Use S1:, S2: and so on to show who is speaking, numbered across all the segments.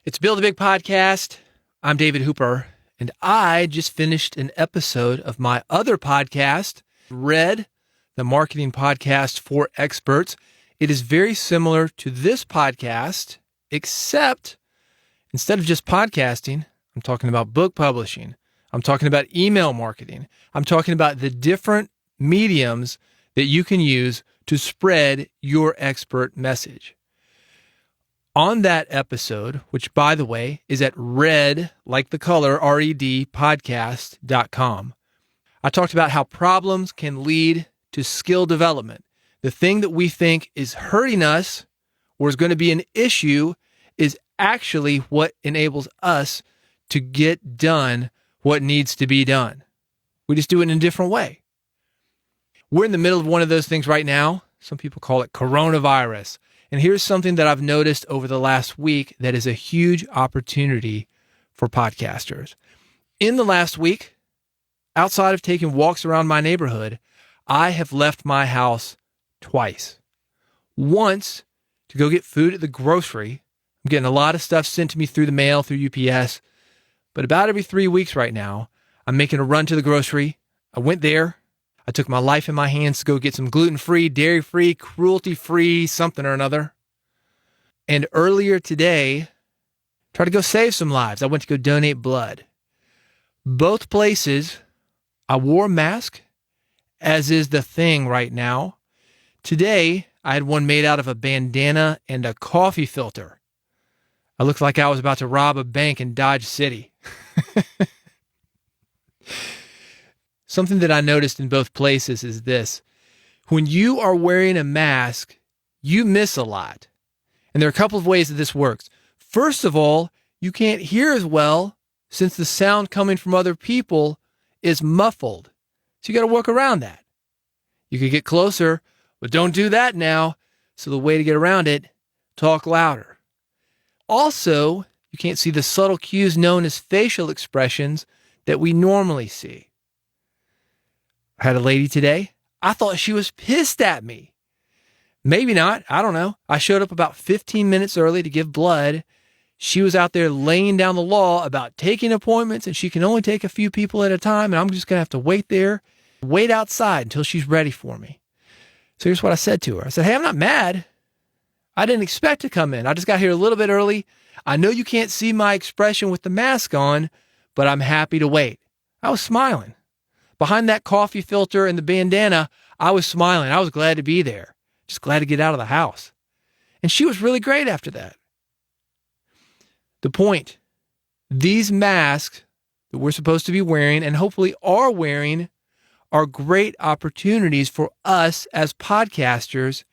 S1: It's Build a Big Podcast. I'm David Hooper, and I just finished an episode of my other podcast, Red, the marketing podcast for experts. It is very similar to this podcast, except instead of just podcasting, I'm talking about book publishing. I'm talking about email marketing. I'm talking about the different mediums that you can use to spread your expert message. On that episode, which by the way is at red, like the color, RED, podcast.com, I talked about how problems can lead to skill development. The thing that we think is hurting us or is going to be an issue is actually what enables us to get done what needs to be done. We just do it in a different way. We're in the middle of one of those things right now. Some people call it coronavirus. And here's something that I've noticed over the last week that is a huge opportunity for podcasters. In the last week, outside of taking walks around my neighborhood, I have left my house twice. Once to go get food at the grocery. I'm getting a lot of stuff sent to me through the mail, through UPS. But about every 3 weeks right now, I'm making a run to the grocery. I went there. I took my life in my hands to go get some gluten-free, dairy-free, cruelty-free, something or another. And earlier today, tried to go save some lives. I went to go donate blood. Both places, I wore a mask, as is the thing right now. Today, I had one made out of a bandana and a coffee filter. I looked like I was about to rob a bank in Dodge City. Something that I noticed in both places is this. When you are wearing a mask, you miss a lot. And there are a couple of ways that this works. First of all, you can't hear as well since the sound coming from other people is muffled. So you got to work around that. You could get closer, but don't do that now. So the way to get around it, talk louder. Also, you can't see the subtle cues known as facial expressions that we normally see. I had a lady today. I thought she was pissed at me. Maybe not. I don't know. I showed up about 15 minutes early to give blood. She was out there laying down the law about taking appointments, and she can only take a few people at a time, and I'm just going to have to wait there, wait outside until she's ready for me. So here's what I said to her. I said, hey, I'm not mad. I didn't expect to come in. I just got here a little bit early. I know you can't see my expression with the mask on, but I'm happy to wait. I was smiling. Behind that coffee filter and the bandana, I was smiling. I was glad to be there. Just glad to get out of the house. And she was really great after that. The point, these masks that we're supposed to be wearing and hopefully are wearing are great opportunities for us as podcasters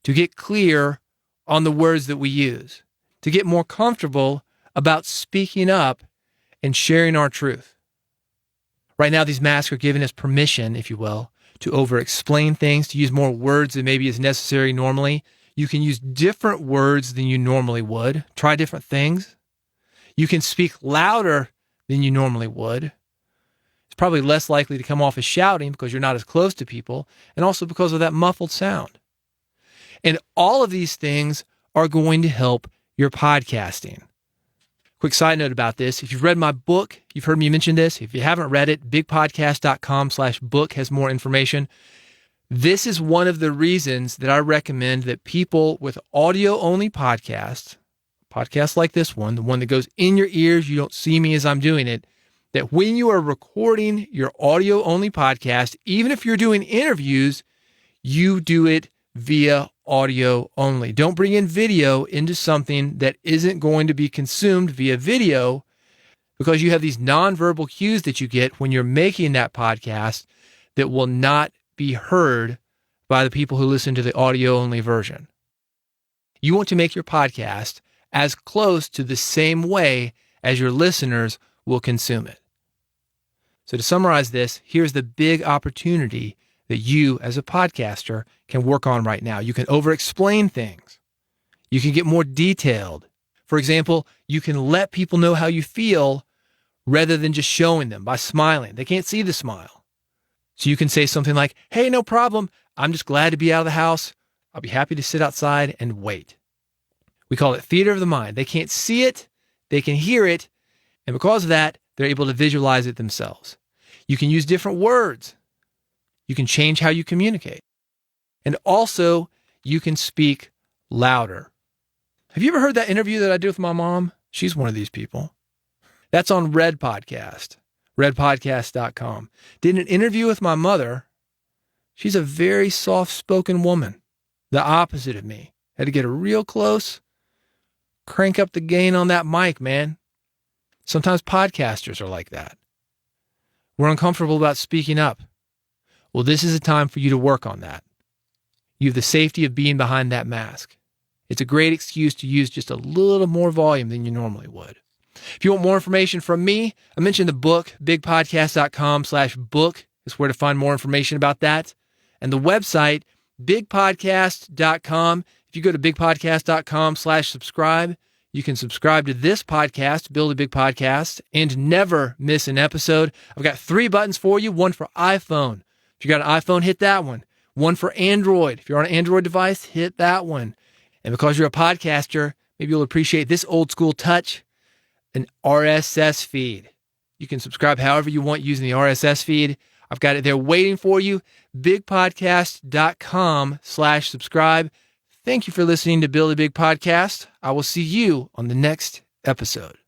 S1: to get clear on the words that we use, to get more comfortable about speaking up and sharing our truth. Right now, these masks are giving us permission, if you will, to over-explain things, to use more words than maybe is necessary normally. You can use different words than you normally would. Try different things. You can speak louder than you normally would. It's probably less likely to come off as shouting because you're not as close to people, and also because of that muffled sound. And all of these things are going to help your podcasting. Quick side note about this. If you've read my book, you've heard me mention this. If you haven't read it, bigpodcast.com/book has more information. This is one of the reasons that I recommend that people with audio-only podcasts like this one, the one that goes in your ears, you don't see me as I'm doing it, that when you are recording your audio-only podcast, even if you're doing interviews, you do it via audio only. Don't bring in video into something that isn't going to be consumed via video, because you have these nonverbal cues that you get when you're making that podcast that will not be heard by the people who listen to the audio only version. You want to make your podcast as close to the same way as your listeners will consume it. So to summarize this, here's the big opportunity that you as a podcaster can work on right now. You can over-explain things. You can get more detailed. For example, you can let people know how you feel rather than just showing them by smiling. They can't see the smile. So you can say something like, hey, no problem. I'm just glad to be out of the house. I'll be happy to sit outside and wait. We call it theater of the mind. They can't see it. they can hear it, and because of that, they're able to visualize it themselves. You can use different words. You can change how you communicate. And also, you can speak louder. Have you ever heard that interview that I did with my mom? She's one of these people. That's on Red Podcast, redpodcast.com. Did an interview with my mother. She's a very soft-spoken woman, the opposite of me. Had to get her real close, crank up the gain on that mic, man. Sometimes podcasters are like that. We're uncomfortable about speaking up. Well, this is a time for you to work on that. You have the safety of being behind that mask. It's a great excuse to use just a little more volume than you normally would. If you want more information from me, I mentioned the book, bigpodcast.com/book is where to find more information about that. And the website, bigpodcast.com. If you go to bigpodcast.com/subscribe, you can subscribe to this podcast, Build a Big Podcast, and never miss an episode. I've got 3 buttons for you, one for iPhone. If you got an iPhone, hit that one. One for Android. If you're on an Android device, hit that one. And because you're a podcaster, maybe you'll appreciate this old school touch, an RSS feed. You can subscribe however you want using the RSS feed. I've got it there waiting for you. bigpodcast.com/subscribe. Thank you for listening to Build a Big Podcast. I will see you on the next episode.